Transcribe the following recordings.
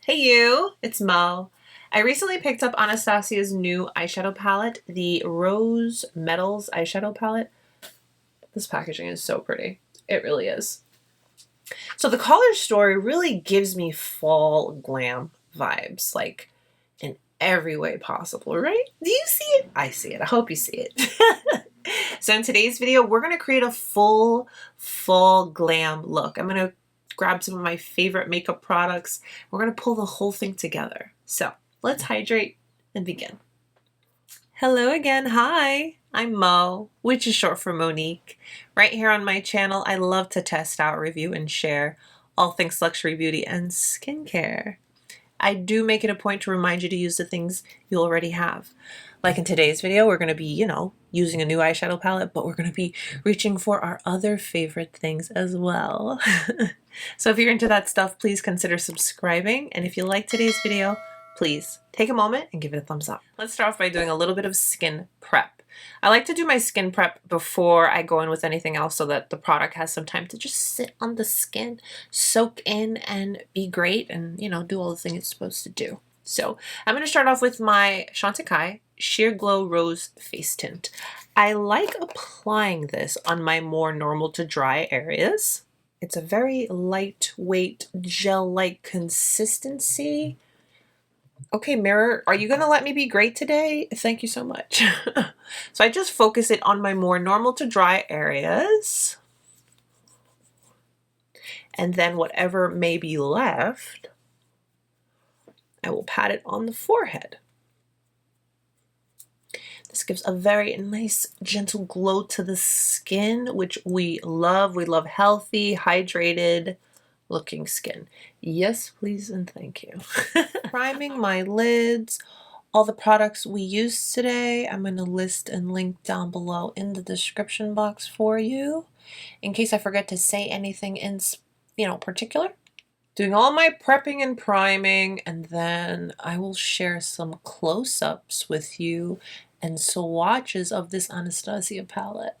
Hey you, it's Mo. I recently picked up Anastasia's new eyeshadow palette, the Rose Metals eyeshadow palette. This packaging is so pretty. It really is. So the color story really gives me fall glam vibes, like in every way possible, right? Do you see it? I see it. I hope you see it. So in today's video, we're going to create a full fall glam look. I'm going to grab some of my favorite makeup products. We're going to pull the whole thing together. So let's hydrate and begin. Hello again. Hi, I'm Mo, which is short for Monique. Right here on my channel, I love to test out, review, and share all things luxury beauty and skincare. I do make it a point to remind you to use the things you already have. Like in today's video, we're going to be, using a new eyeshadow palette, but we're going to be reaching for our other favorite things as well. So if you're into that stuff, please consider subscribing. And if you like today's video, please take a moment and give it a thumbs up. Let's start off by doing a little bit of skin prep. I like to do my skin prep before I go in with anything else so that the product has some time to just sit on the skin, soak in, and be great and, do all the things it's supposed to do. So I'm going to start off with my Chantecaille Sheer Glow Rose Face Tint. I like applying this on my more normal to dry areas. It's a very lightweight gel-like consistency. Okay, mirror, are you gonna let me be great today? Thank you so much. So I just focus it on my more normal to dry areas. And then whatever may be left, I will pat it on the forehead. This gives a very nice, gentle glow to the skin, which we love. We love healthy, hydrated looking skin. Yes, please, and thank you. Priming my lids. All the products we used today, I'm going to list and link down below in the description box for you, in case I forget to say anything in, particular. Doing all my prepping and priming, and then I will share some close-ups with you and swatches of this Anastasia palette.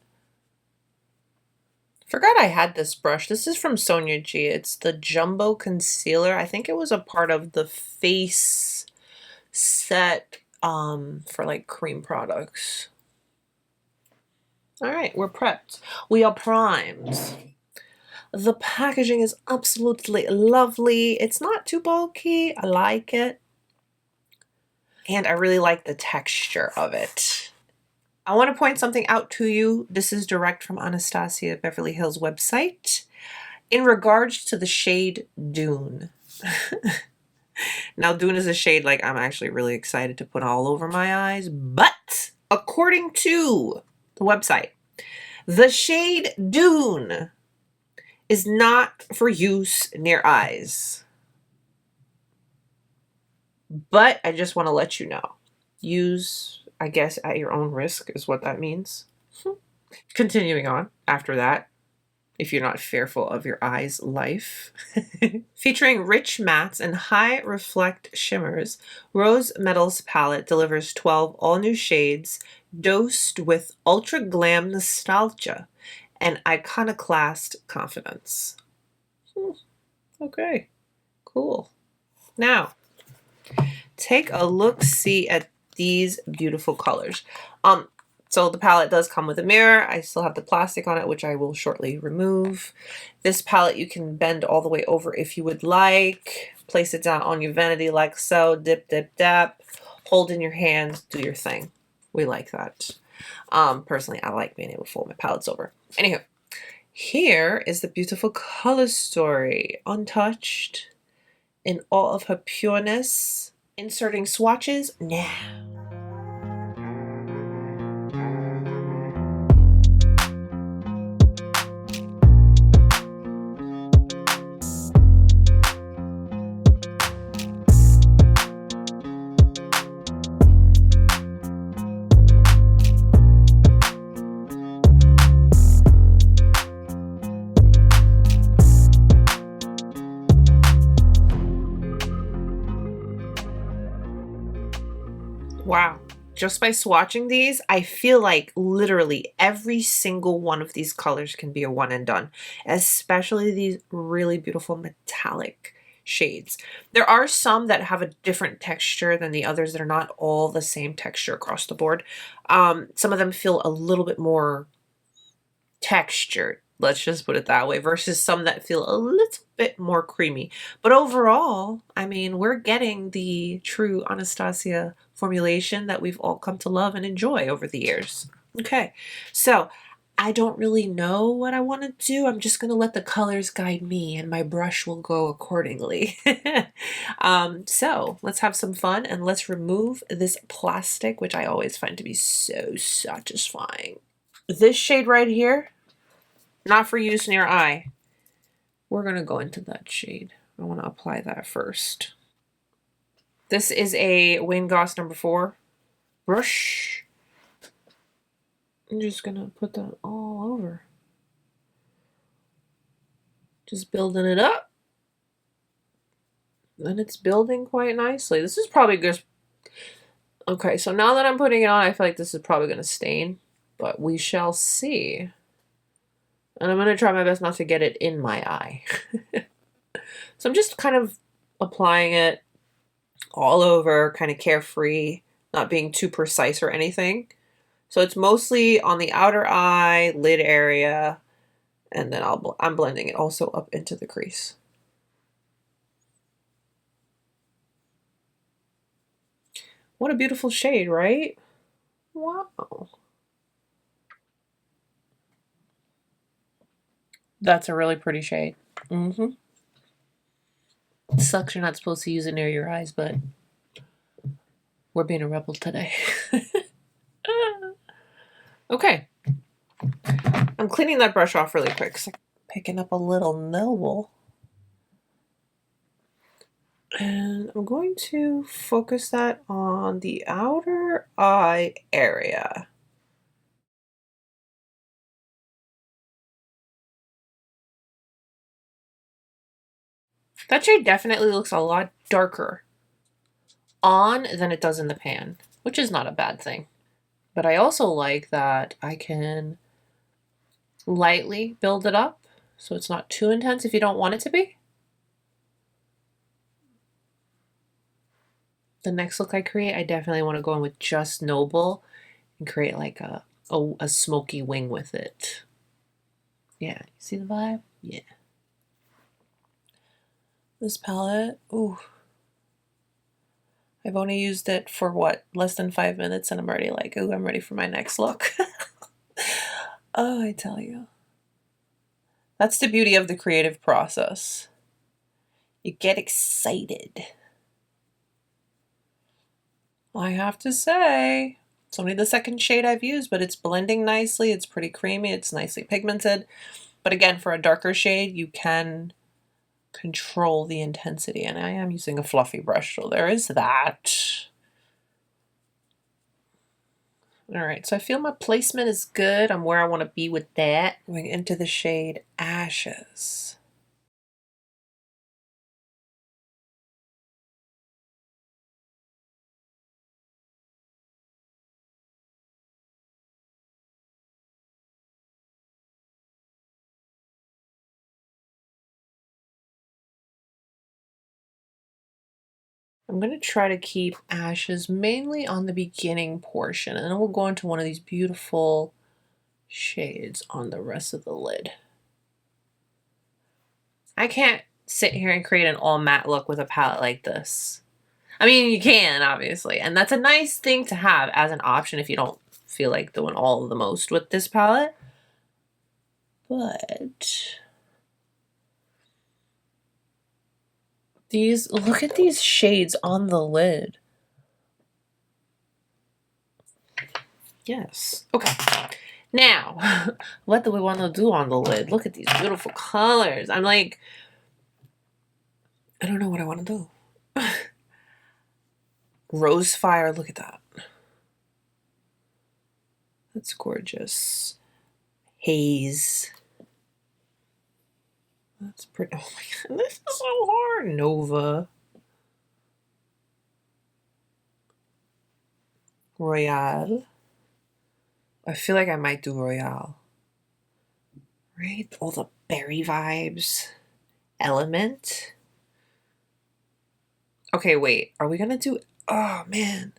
Forgot I had this brush. This is from Sonia G. It's the Jumbo Concealer. I think it was a part of the face set for like cream products. All right, we're prepped. We are primed. The packaging is absolutely lovely. It's not too bulky. I like it. And I really like the texture of it. I want to point something out to you. This is direct from Anastasia Beverly Hills website in regards to the shade Dune. Now, Dune is a shade like I'm actually really excited to put all over my eyes, but according to the website, the shade Dune is not for use near eyes. But I just want to let you know. Use, I guess, at your own risk is what that means. Continuing on after that, if you're not fearful of your eyes' life. Featuring rich mattes and high reflect shimmers, Rose Metals palette delivers 12 all-new shades dosed with ultra-glam nostalgia and iconoclast confidence. Okay, cool. Now, take a look-see at these beautiful colors. So the palette does come with a mirror. I still have the plastic on it, which I will shortly remove. This palette you can bend all the way over if you would like. Place it down on your vanity like so. Dip, dip, dap. Hold in your hand. Do your thing. We like that. Personally, I like being able to fold my palettes over. Anywho, here is the beautiful color story. Untouched in all of her pureness. Inserting swatches now. Wow. Just by swatching these, I feel like literally every single one of these colors can be a one and done, especially these really beautiful metallic shades. There are some that have a different texture than the others that are not all the same texture across the board. Some of them feel a little bit more textured, let's just put it that way, versus some that feel a little bit more creamy. But overall, I mean, we're getting the true Anastasia formulation that we've all come to love and enjoy over the years. Okay, so I don't really know what I want to do. I'm just going to let the colors guide me and my brush will go accordingly. So let's have some fun and let's remove this plastic, which I always find to be so satisfying. This shade right here, not for use near eye. We're going to go into that shade. I want to apply that first. This is a Wayne Goss number 4 brush. I'm just going to put that all over. Just building it up. And it's building quite nicely. This is probably just... Okay, so now that I'm putting it on, I feel like this is probably going to stain. But we shall see. And I'm going to try my best not to get it in my eye. So I'm just kind of applying it all over, kind of carefree, not being too precise or anything. So it's mostly on the outer eye, lid area, and then I'm blending it also up into the crease. What a beautiful shade, right? Wow. That's a really pretty shade. Sucks you're not supposed to use it near your eyes, but we're being a rebel today. Okay. I'm cleaning that brush off really quick. So picking up a little noble. And I'm going to focus that on the outer eye area. That shade definitely looks a lot darker on than it does in the pan, which is not a bad thing. But I also like that I can lightly build it up so it's not too intense if you don't want it to be. The next look I create, I definitely want to go in with just Noble and create like a smoky wing with it. Yeah, you see the vibe? Yeah. This palette, ooh. I've only used it for what, less than 5 minutes and I'm already like, ooh, I'm ready for my next look. Oh, I tell you. That's the beauty of the creative process. You get excited. I have to say, it's only the second shade I've used, but it's blending nicely. It's pretty creamy. It's nicely pigmented. But again, for a darker shade, you can control the intensity. And I am using a fluffy brush, so there is that. All right, so I feel my placement is good. I'm where I want to be with that. Going into the shade Ashes. I'm going to try to keep Ashes mainly on the beginning portion, and then we'll go into one of these beautiful shades on the rest of the lid. I can't sit here and create an all matte look with a palette like this. I mean, you can, obviously, and that's a nice thing to have as an option if you don't feel like doing all of the most with this palette. But look at these shades on the lid. Yes. Okay. Now, what do we want to do on the lid? Look at these beautiful colors. I'm like, I don't know what I want to do. Rose Fire, look at that. That's gorgeous. Haze. That's pretty. Oh my god, this is so hard. Nova. Royale. I feel like I might do Royale. Right? All the berry vibes. Element. Okay, wait. Are we gonna do... Oh, man.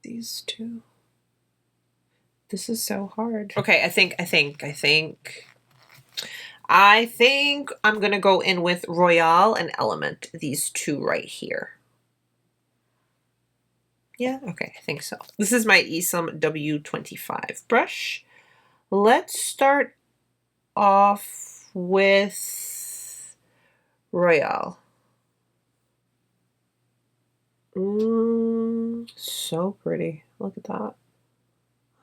These two. This is so hard. Okay, I think I'm gonna go in with Royale and Element. These two right here. Yeah, okay, I think so. This is my Esom W25 brush. Let's start off with Royale. So pretty. Look at that.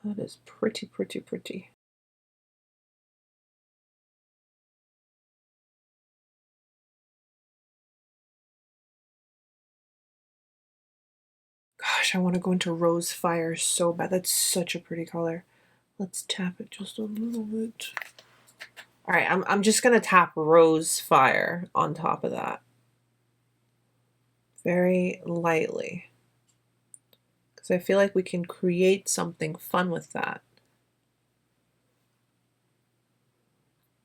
That is pretty, pretty, pretty. Gosh, I want to go into Rose Fire so bad. That's such a pretty color. Let's tap it just a little bit. All right, I'm just gonna tap Rose Fire on top of that. Very lightly. Because I feel like we can create something fun with that.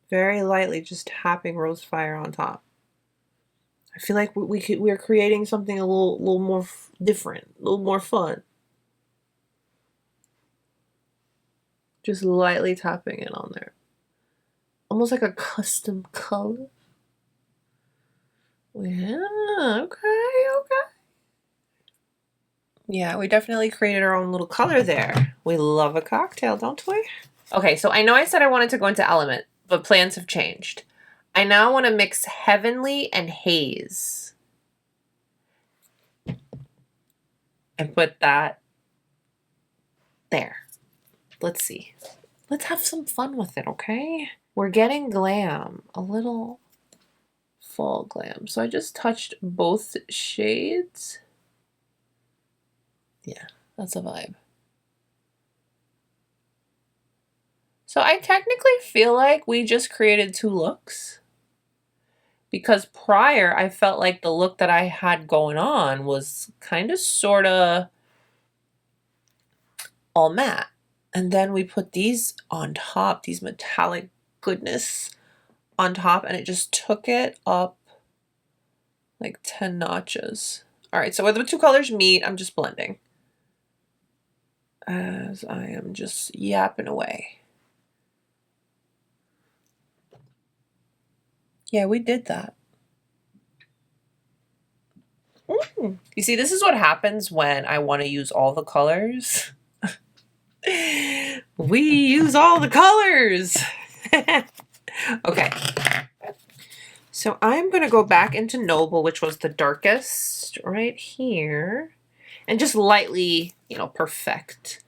Very lightly, just tapping Rose Fire on top. I feel like we're creating something a little more different, a little more fun. Just lightly tapping it on there. Almost like a custom color. Yeah, okay. Yeah, we definitely created our own little color there. We love a cocktail, don't we? Okay, so I know I said I wanted to go into Element, but plans have changed. I now want to mix Heavenly and Haze. And put that there. Let's see. Let's have some fun with it, okay? We're getting glam, a little fall glam. So I just touched both shades. Yeah, that's a vibe. So I technically feel like we just created two looks. Because prior, I felt like the look that I had going on was kind of sort of all matte. And then we put these on top, these metallic goodness on top, and it just took it up like 10 notches. All right, so where the two colors meet, I'm just blending. As I am just yapping away. Yeah, we did that. You see, this is what happens when I want to use all the colors. We use all the colors. Okay. So I'm going to go back into Noble, which was the darkest right here, and just lightly, you know, perfect.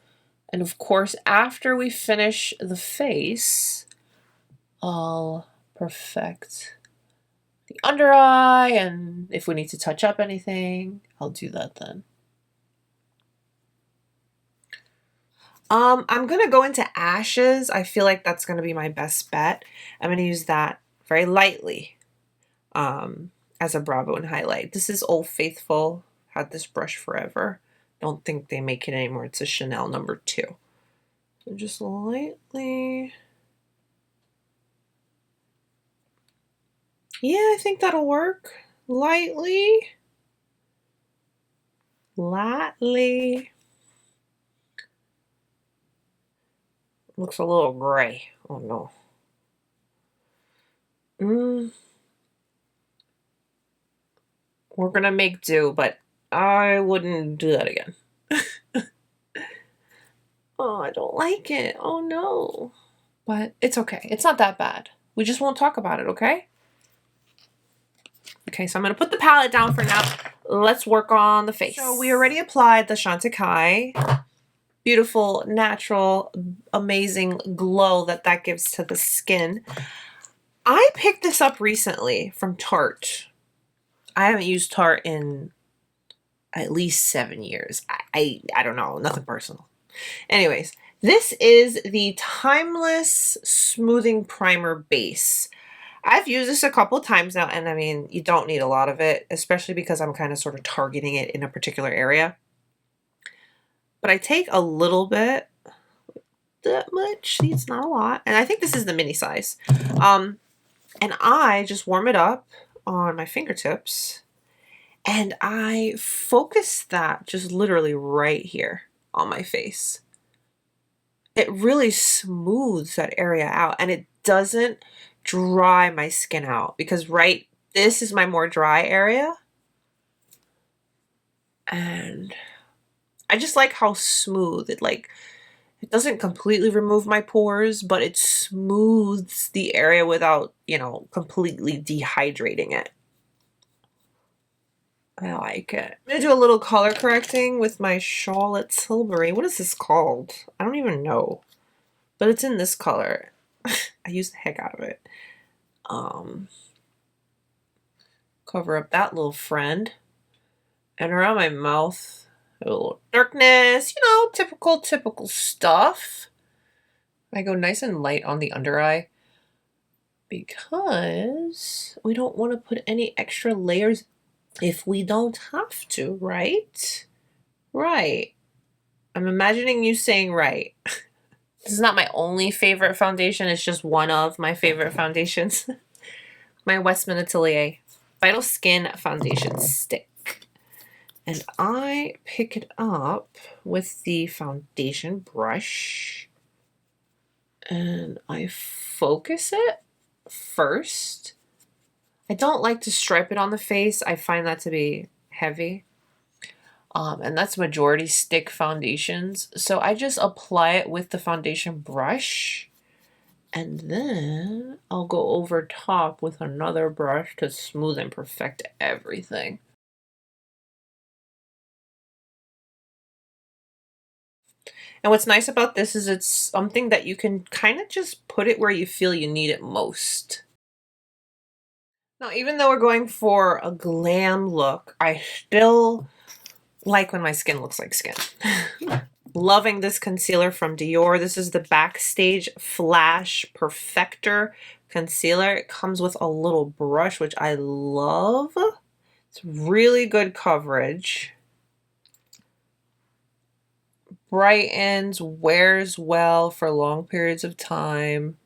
And of course, after we finish the face, I'll perfect the under eye, and if we need to touch up anything, I'll do that then. I'm gonna go into Ashes. I feel like that's gonna be my best bet. I'm gonna use that very lightly as a brow bone highlight. This is Old Faithful. Had this brush forever. Don't think they make it anymore. It's a Chanel number 2. So just lightly. Yeah, I think that'll work. Lightly. Lightly. Looks a little gray. Oh no. We're gonna make do, but I wouldn't do that again. Oh, I don't like it. Oh no. But it's okay. It's not that bad. We just won't talk about it, okay? Okay, so I'm gonna put the palette down for now. Let's work on the face. So we already applied the Chantecaille. Beautiful, natural, amazing glow that gives to the skin. I picked this up recently from Tarte. I haven't used Tarte in at least 7 years. I don't know, nothing personal. Anyways, this is the Timeless Smoothing Primer Base. I've used this a couple times now, and I mean, you don't need a lot of it, especially because I'm kind of sort of targeting it in a particular area. But I take a little bit, that much, see, it's not a lot, and I think this is the mini size. And I just warm it up on my fingertips, And I focus that just literally right here on my face. It really smooths that area out, and it doesn't dry my skin out, because this is my more dry area. And I just like how smooth it, like, it doesn't completely remove my pores, but it smooths the area without, you know, completely dehydrating it. I like it. I'm gonna do a little color correcting with my CharlotteTilbury. What is this called? I don't even know, but it's in this color. I use the heck out of it. Cover up that little friend. And around my mouth, a little darkness, you know, typical stuff. I go nice and light on the under eye because we don't want to put any extra layers if we don't have to, right? Right. I'm imagining you saying right. This is not my only favorite foundation. It's just one of my favorite foundations. My WestmanAtelier Vital Skin Foundation Stick. And I pick it up with the foundation brush. And I focus it first. I don't like to stripe it on the face. I find that to be heavy. And that's majority stick foundations. So I just apply it with the foundation brush. And then I'll go over top with another brush to smooth and perfect everything. And what's nice about this is it's something that you can kind of just put it where you feel you need it most. Now, even though we're going for a glam look, I still like when my skin looks like skin. Loving this concealer from Dior. This is the Backstage Flash Perfector concealer. It comes with a little brush, which I love. It's really good coverage. Brightens, wears well for long periods of time.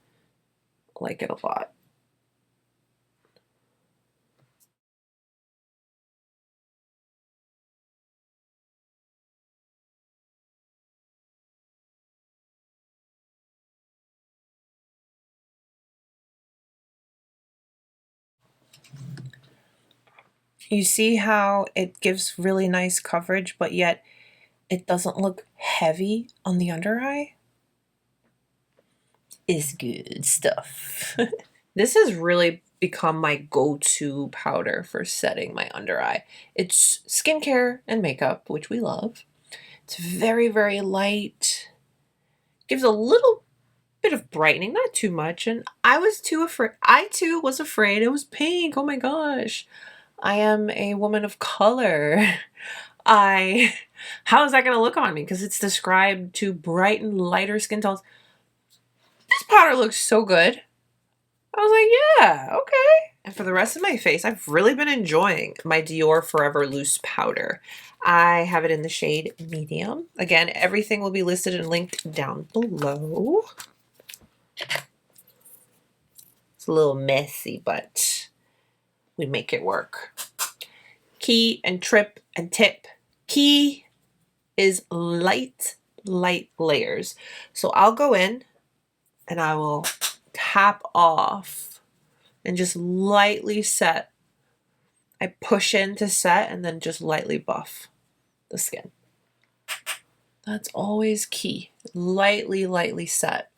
I like it a lot. You see how it gives really nice coverage, but yet it doesn't look heavy on the under eye? Is good stuff. This has really become my go-to powder for setting my under eye. It's skincare and makeup, which we love. It's very, very light. Gives a little bit of brightening, not too much. And I too was afraid it was pink. Oh my gosh. I am a woman of color. How is that going to look on me? Because it's described to brighten lighter skin tones. This powder looks so good. I was like, yeah, okay. And for the rest of my face, I've really been enjoying my Dior Forever Loose powder. I have it in the shade medium. Again, everything will be listed and linked down below. It's a little messy, but we make it work. Key and trip and tip. Key is light layers. So I'll go in and I will tap off and just lightly set. I push in to set and then just lightly buff the skin. That's always key. Lightly set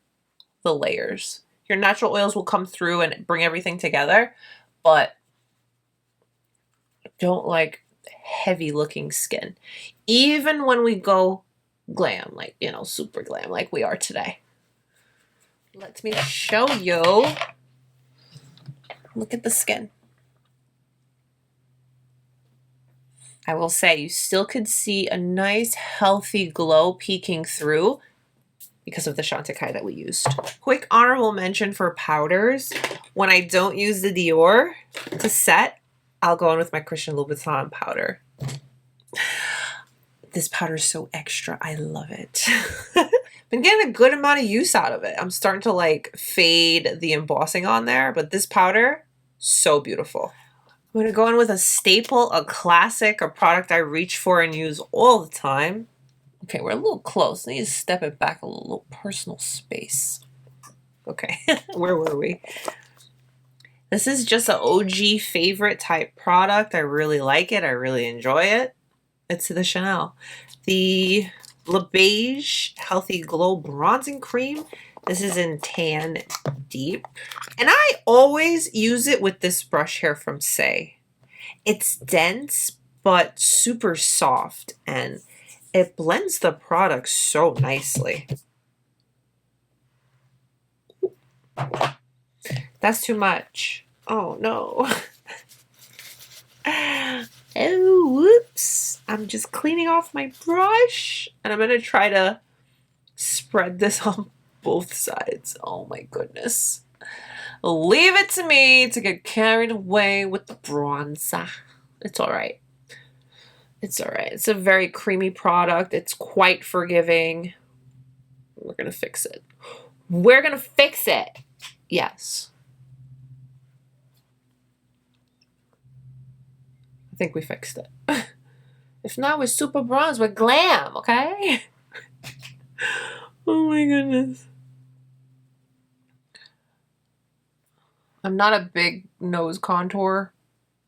the layers. Your natural oils will come through and bring everything together, but don't like heavy looking skin. Even when we go glam, like, you know, super glam like we are today. Let me show you. Look at the skin. I will say you still could see a nice healthy glow peeking through because of the Chantecaille that we used. Quick honorable mention for powders. When I don't use the Dior to set, I'll go in with my Christian Louboutin powder. This powder is so extra. I love it. Been getting a good amount of use out of it. I'm starting to like fade the embossing on there, but this powder, so beautiful. I'm going to go in with a staple, a classic, a product I reach for and use all the time. Okay, we're a little close. I need to step it back a little personal space. Okay, where were we? This is just an OG favorite type product. I really like it. I really enjoy it. It's the Chanel. The Beige Healthy Glow Bronzing Cream. This is in Tan Deep. And I always use it with this brush here from Say. It's dense, but super soft, and it blends the product so nicely. That's too much. Oh, no. Oh, whoops. I'm just cleaning off my brush, and I'm going to try to spread this on both sides. Oh, my goodness. Leave it to me to get carried away with the bronzer. It's all right. It's all right. It's a very creamy product. It's quite forgiving. We're going to fix it. We're going to fix it. Yes. I think we fixed it. If not, we're super bronze. We're glam, okay? Oh my goodness. I'm not a big nose contour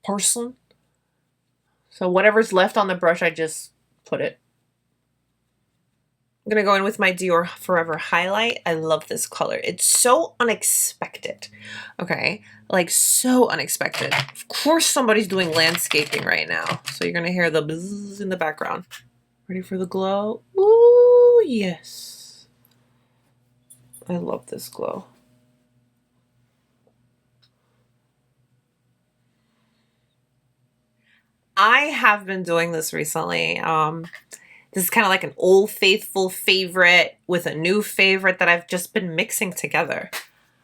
person. So whatever's left on the brush, I just put it. I'm going to go in with my Dior Forever Highlight. I love this color. It's so unexpected. Okay? Like, so unexpected. Of course somebody's doing landscaping right now. So you're going to hear the bzzz in the background. Ready for the glow? Ooh, yes. I love this glow. I have been doing this recently. This is kind of like an old faithful favorite with a new favorite that I've just been mixing together.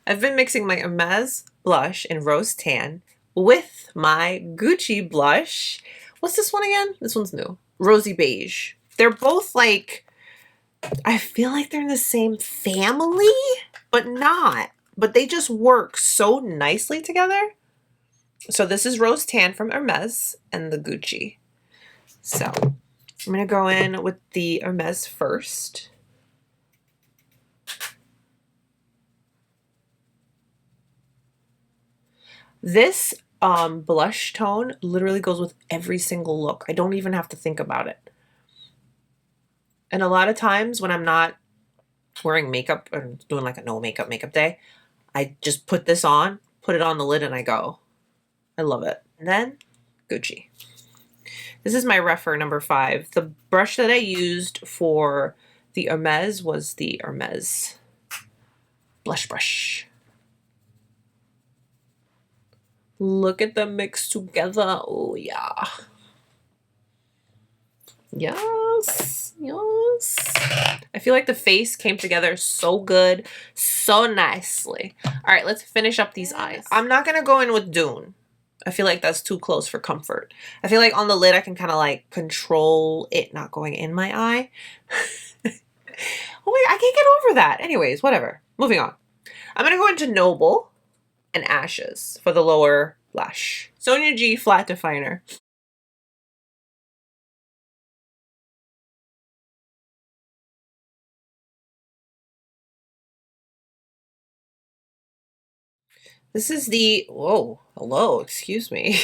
I've been mixing my Hermès blush in Rose Tan with my Gucci blush. What's this one again? This one's new. Rosy Beige. They're both like, I feel like they're in the same family, but not. But they just work so nicely together. So this is Rose Tan from Hermès and the Gucci. So I'm going to go in with the Hermès first. This blush tone literally goes with every single look. I don't even have to think about it. And a lot of times when I'm not wearing makeup or doing like a no makeup day, I just put this on, put it on the lid, and I go. I love it. And then Gucci. This is my Rephr number 5. The brush that I used for the Hermès was the Hermès blush brush. Look at them mixed together. Oh, yeah. Yes. Yes. I feel like the face came together so good, so nicely. All right, let's finish up these eyes. I'm not going to go in with Dune. I feel like that's too close for comfort. I feel like on the lid, I can kind of like control it not going in my eye. Oh wait, I can't get over that. Anyways, whatever. Moving on. I'm going to go into Noble and Ashes for the lower lash. Sonia G Flat Definer. This is the, whoa, hello, excuse me.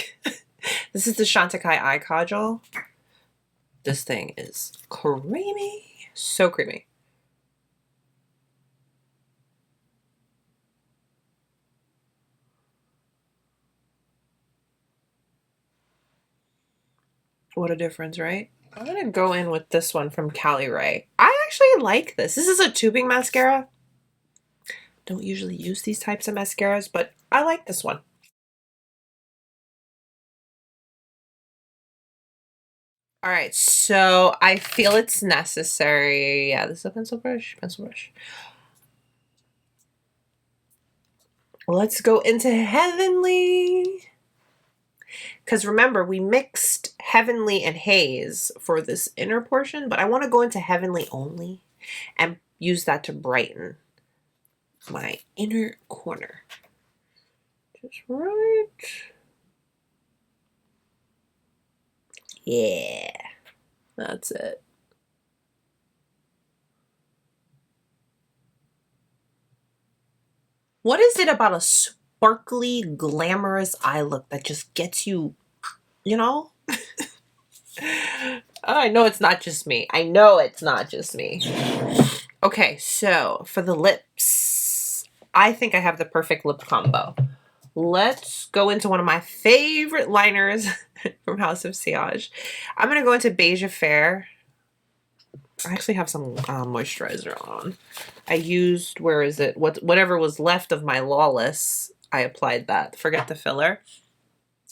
This is the Chantecaille Eye Kajal. This thing is creamy. So creamy. What a difference, right? I'm going to go in with this one from Cali Ray. I actually like this. This is a tubing mascara. Don't usually use these types of mascaras, but I like this one. All right, so I feel it's necessary. Yeah, this is a pencil brush. Let's go into Heavenly. Because remember, we mixed Heavenly and Haze for this inner portion, but I want to go into Heavenly only and use that to brighten my inner corner. Just right Yeah, that's it. What is it about a sparkly, glamorous eye look that just gets you, you know? I know it's not just me. I know it's not just me. Okay, so for the lips, I think I have the perfect lip combo. Let's go into one of my favorite liners from House of Siage. I'm going to go into Beige Affair. I actually have some moisturizer on. I used, where is it? Whatever was left of my Lawless, I applied that. Forget the filler.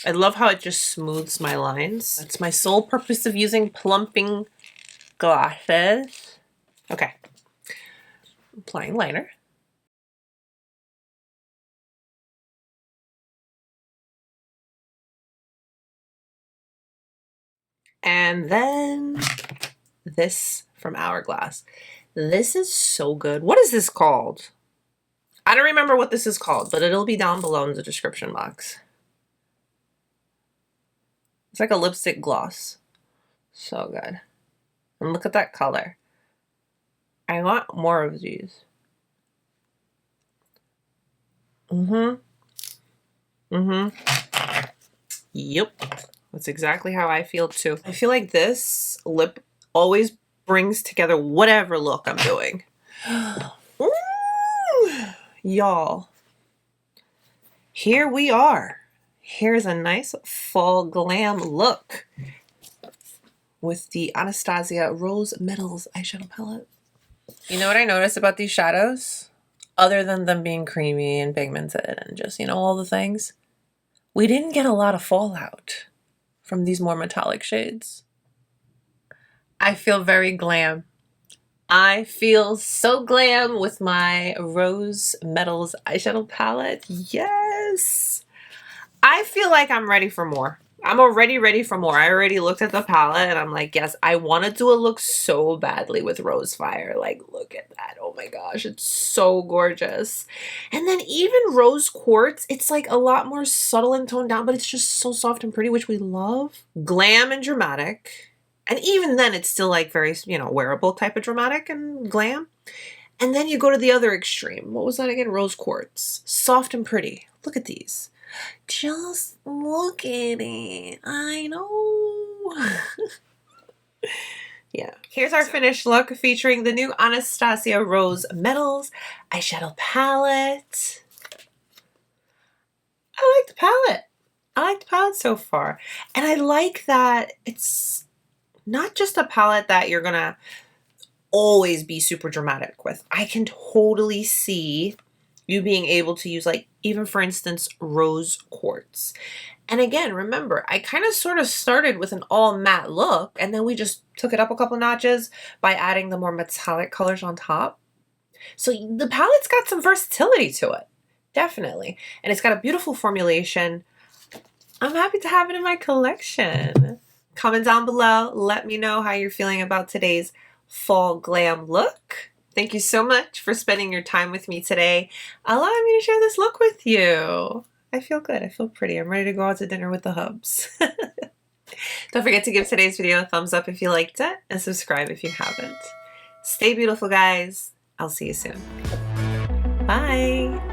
I love how it just smooths my lines. That's my sole purpose of using plumping glosses. Okay. Applying liner. And then this from Hourglass. This is so good. What is this called? I don't remember what this is called, but it'll be down below in the description box. It's like a lipstick gloss. So good. And look at that color. I want more of these. Yep. That's exactly how I feel too. I feel like this lip always brings together whatever look I'm doing. Y'all, here we are. Here's a nice fall glam look with the Anastasia Rose Metals eyeshadow palette. You know what I noticed about these shadows? Other than them being creamy and pigmented and just, you know, all the things, we didn't get a lot of fallout from these more metallic shades. I feel very glam. I feel so glam with my Rose Metals eyeshadow palette. Yes! I feel like I'm ready for more. I'm already ready for more. I already looked at the palette and I'm like, yes, I want to do a look so badly with Rose Fire. Like, look at that. Oh my gosh, it's so gorgeous. And then even Rose Quartz, it's like a lot more subtle and toned down, but it's just so soft and pretty, which we love. Glam and dramatic. And even then, it's still like very, you know, wearable type of dramatic and glam. And then you go to the other extreme. What was that again? Rose Quartz. Soft and pretty. Look at these. Just look at it. I know. Yeah. Here's our finished look featuring the new Anastasia Rose Metals eyeshadow palette. I like the palette. I like the palette so far. And I like that it's not just a palette that you're gonna always be super dramatic with. I can totally see you being able to use, like, even for instance, Rose Quartz. And again, remember, I kind of sort of started with an all matte look and then we just took it up a couple notches by adding the more metallic colors on top. So the palette's got some versatility to it, definitely. And it's got a beautiful formulation. I'm happy to have it in my collection. Comment down below. Let me know how you're feeling about today's fall glam look. Thank you so much for spending your time with me today, allowing me to share this look with you. I feel good. I feel pretty. I'm ready to go out to dinner with the hubs. Don't forget to give today's video a thumbs up if you liked it and subscribe if you haven't. Stay beautiful, guys. I'll see you soon. Bye.